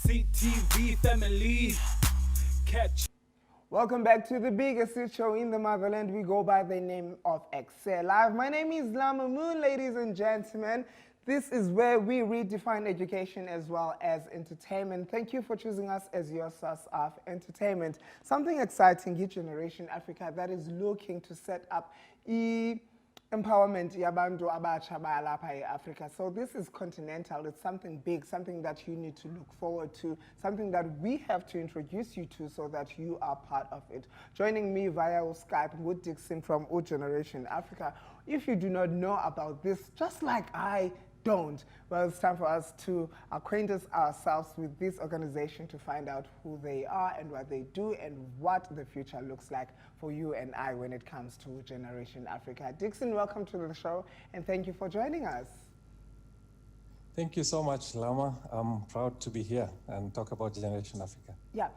CTV family. Catch. Welcome back to the biggest show in the motherland. We go by the name of EKSE Live. My name is Llama Moon, ladies and gentlemen. This is where we redefine education as well as entertainment. Thank you for choosing us as your source of entertainment. Something exciting, Gogetters Africa, that is looking to set up empowerment yabantu abatsha balapha eAfrica. So this is continental. It's something big, something that you need to look forward to, something that we have to introduce you to so that you are part of it. Joining me via Skype with Dickson from Gogetters Africa. If you do not know about this, just like I don't, well, it's time for us to acquaint ourselves with this organization to find out who they are and what they do and what the future looks like for you and I when it comes to Gogetters Africa. Dickson, welcome to the show and thank you for joining us. Thank you so much, Llama. I'm proud to be here and talk about Gogetters Africa. Yeah.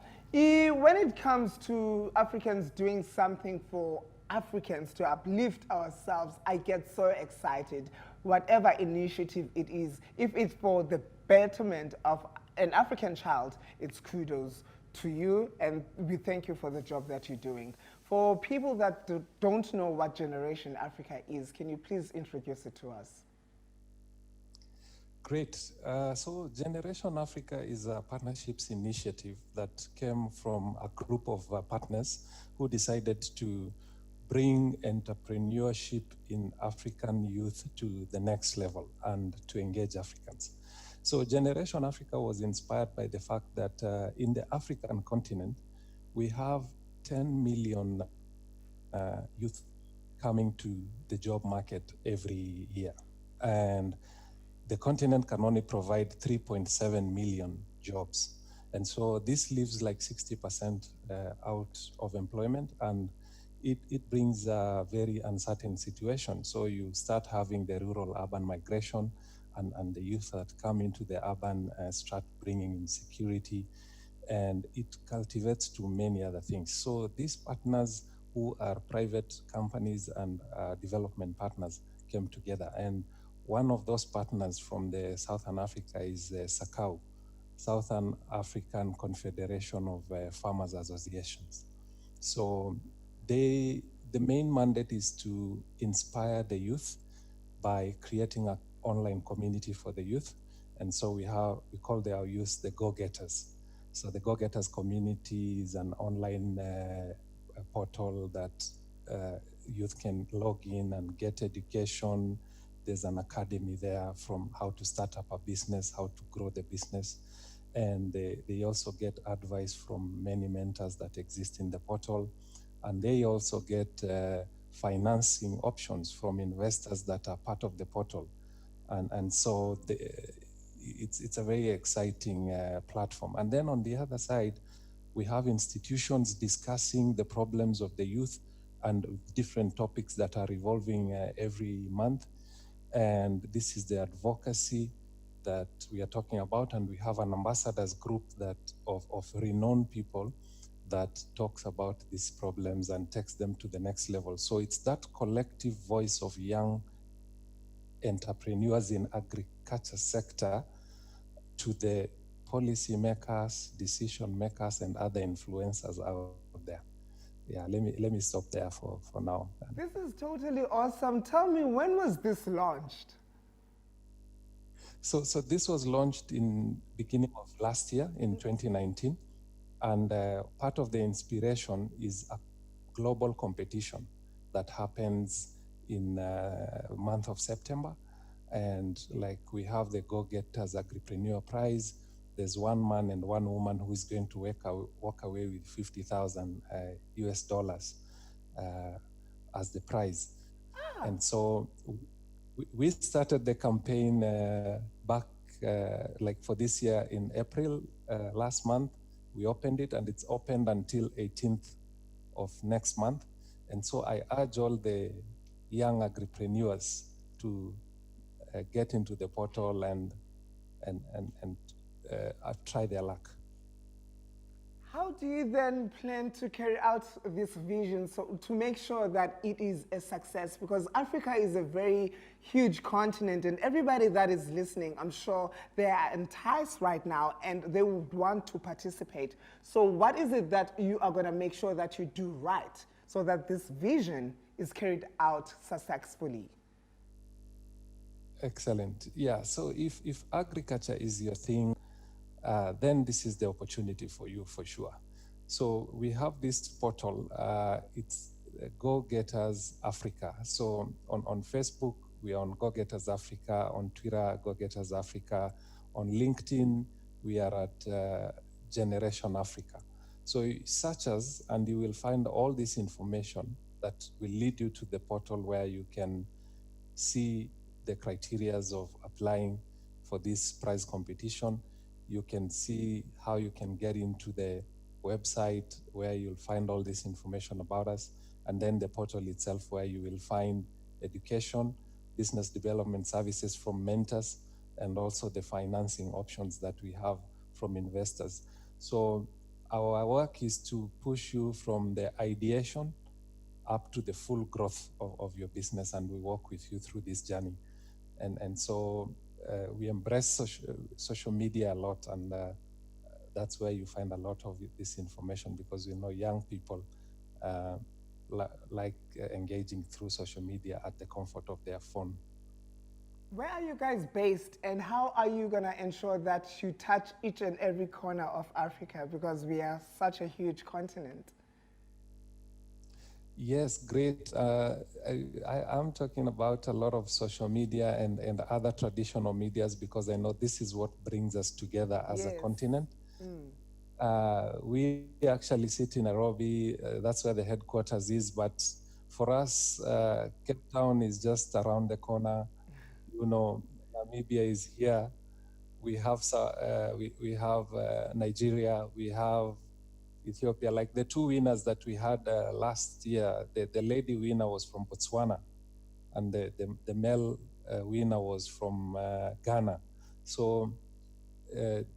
When it comes to Africans doing something for Africans to uplift ourselves, I get so excited. Whatever initiative it is, if it's for the betterment of an African child, it's kudos to you, and we thank you for the job that you're doing. For people that don't know what Gogetters Africa is, can you please introduce it to us? Great. So Gogetters Africa is a partnerships initiative that came from a group of partners who decided to bring entrepreneurship in African youth to the next level and to engage Africans. So Gogetters Africa was inspired by the fact that in the African continent, we have 10 million youth coming to the job market every year. And the continent can only provide 3.7 million jobs. And so this leaves like 60% out of employment, and it brings a very uncertain situation. So you start having the rural-urban migration, and the youth that come into the urban start bringing insecurity, and it cultivates to many other things. So these partners who are private companies and development partners came together. And one of those partners from the Southern Africa is SACAU, Southern African Confederation of Farmers Associations. So the main mandate is to inspire the youth by creating an online community for the youth. And so we call our youth the Gogetters. So the Gogetters community is an online portal that youth can log in and get education. There's an academy there from how to start up a business, how to grow the business. And they also get advice from many mentors that exist in the portal. And they also get financing options from investors that are part of the portal. And so it's a very exciting platform. And then on the other side, we have institutions discussing the problems of the youth and different topics that are evolving every month. And this is the advocacy that we are talking about. And we have an ambassadors group of renowned people that talks about these problems and takes them to the next level. So it's that collective voice of young entrepreneurs in agriculture sector to the policy makers, decision makers, and other influencers out there. Yeah, let me stop there for now. This is totally awesome. Tell me, when was this launched? So this was launched in beginning of last year in 2019. And part of the inspiration is a global competition that happens in month of September. And like we have the GoGettaz Agripreneur Prize. There's one man and one woman who is going to walk away with $50,000 US dollars as the prize. Ah. And so we started the campaign back like for this year in April last month. We opened it, and it's opened until 18th of next month. And so I urge all the young agripreneurs to get into the portal and try their luck. How do you then plan to carry out this vision so to make sure that it is a success? Because Africa is a very huge continent, and everybody that is listening, I'm sure they are enticed right now and they would want to participate. So what is it that you are going to make sure that you do right so that this vision is carried out successfully? Excellent. Yeah, so if agriculture is your thing, then this is the opportunity for you for sure. So we have this portal, it's GoGetters Africa. So on Facebook, we are on GoGetters Africa, on Twitter, GoGetters Africa, on LinkedIn, we are at Generation Africa. So you search us and you will find all this information that will lead you to the portal where you can see the criterias of applying for this prize competition. You can see how you can get into the website where you'll find all this information about us, and then the portal itself where you will find education, business development services from mentors, and also the financing options that we have from investors. So our work is to push you from the ideation up to the full growth of your business, and we walk with you through this journey. And so we embrace social media a lot, and that's where you find a lot of this information, because we know young people like engaging through social media at the comfort of their phone. Where are you guys based, and how are you going to ensure that you touch each and every corner of Africa, because we are such a huge continent? Yes, great. I'm talking about a lot of social media and other traditional medias, because I know this is what brings us together as a continent. We actually sit in Nairobi, that's where the headquarters is, but for us, Cape Town is just around the corner. You know, Namibia is here. We have Nigeria, we have Ethiopia. Like the two winners that we had last year, the lady winner was from Botswana, and the male winner was from Ghana. So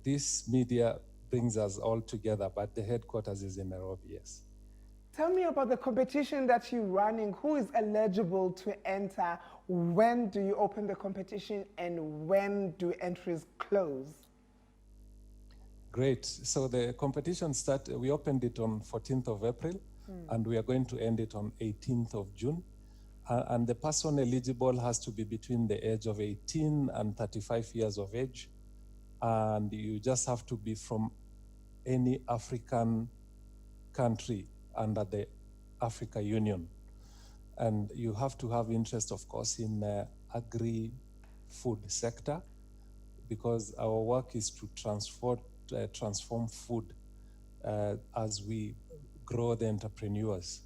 this media brings us all together, but the headquarters is in Nairobi, yes. Tell me about the competition that you're running. Who is eligible to enter? When do you open the competition, and when do entries close? Great. So the competition we opened it on 14th of April, and we are going to end it on 18th of June. And the person eligible has to be between the age of 18 and 35 years of age. And you just have to be from any African country under the Africa Union. And you have to have interest, of course, in the agri-food sector, because our work is to transform food as we grow the entrepreneurs.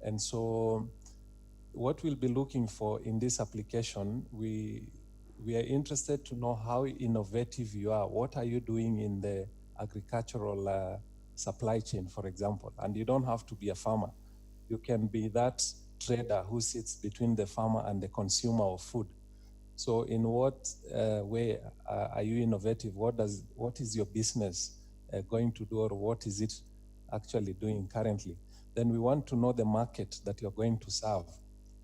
And so what we'll be looking for in this application, we are interested to know how innovative you are. What are you doing in the agricultural supply chain, for example? And you don't have to be a farmer. You can be that trader who sits between the farmer and the consumer of food. So in what way are you innovative? What is your business going to do, or what is it actually doing currently? Then we want to know the market that you're going to serve,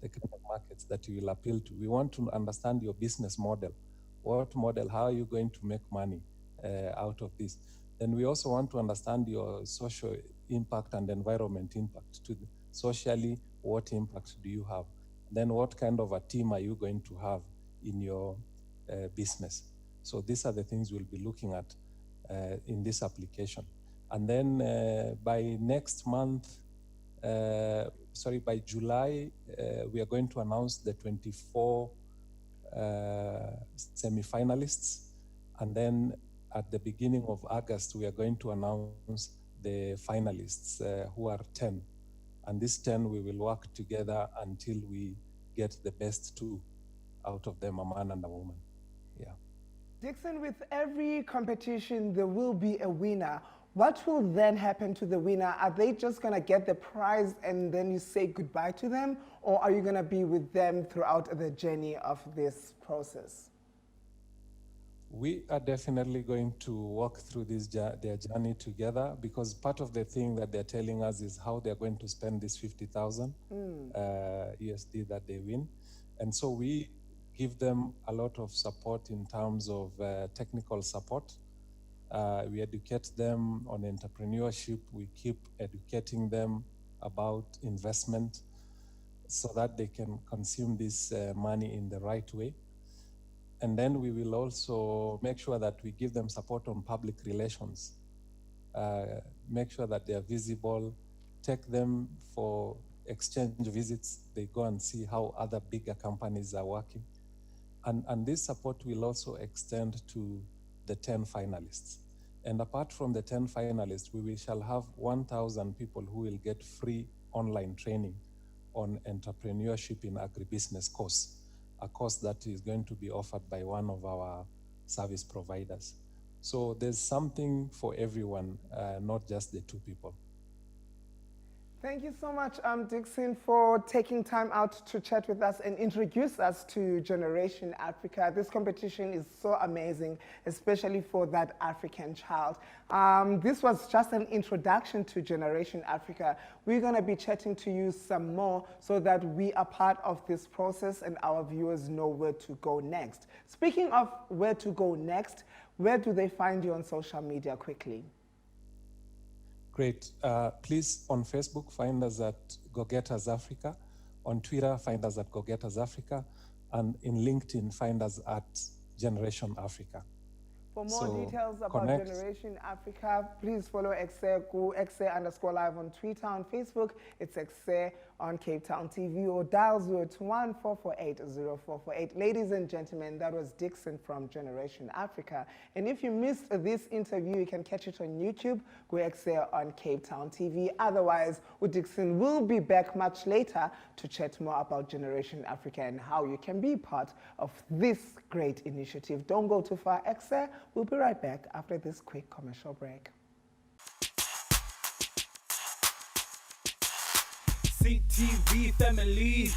the kind of markets that you will appeal to. We want to understand your business model. What model, how are you going to make money out of this? Then we also want to understand your social impact and environment impact. Socially, what impact do you have? Then what kind of a team are you going to have in your business? So these are the things we'll be looking at in this application. And then by next month, by July, we are going to announce the 24 semi-finalists. And then at the beginning of August, we are going to announce the finalists, who are 10. And these 10, we will work together until we get the best 2 out of them, a man and a woman. Yeah. Dickson, with every competition, there will be a winner. What will then happen to the winner? Are they just going to get the prize and then you say goodbye to them? Or are you going to be with them throughout the journey of this process? We are definitely going to walk through their journey together, because part of the thing that they're telling us is how they're going to spend this 50,000 USD that they win. And so we give them a lot of support in terms of technical support. We educate them on entrepreneurship. We keep educating them about investment so that they can consume this money in the right way. And then we will also make sure that we give them support on public relations, make sure that they are visible, take them for exchange visits. They go and see how other bigger companies are working. And this support will also extend to the 10 finalists. And apart from the 10 finalists, we shall have 1,000 people who will get free online training on entrepreneurship in agribusiness course, a course that is going to be offered by one of our service providers. So there's something for everyone, not just the 2 people. Thank you so much, Dickson, for taking time out to chat with us and introduce us to Generation Africa. This competition is so amazing, especially for that African child. This was just an introduction to Generation Africa. We're going to be chatting to you some more so that we are part of this process and our viewers know where to go next. Speaking of where to go next, where do they find you on social media quickly? Great. Please, on Facebook, find us at Gogetters Africa. On Twitter, find us at Gogetters Africa. And in LinkedIn, find us at Generation Africa. For more details about Generation Africa, please follow EKSE, go EKSE_live on Twitter. On Facebook, it's EKSE on Cape Town TV, or dial 021-448-0448. Ladies and gentlemen, that was Dickson from Generation Africa. And if you missed this interview, you can catch it on YouTube, go EKSE on Cape Town TV. Otherwise, Dickson will be back much later to chat more about Generation Africa and how you can be part of this great initiative. Don't go too far, EKSE. We'll be right back after this quick commercial break. CTV family.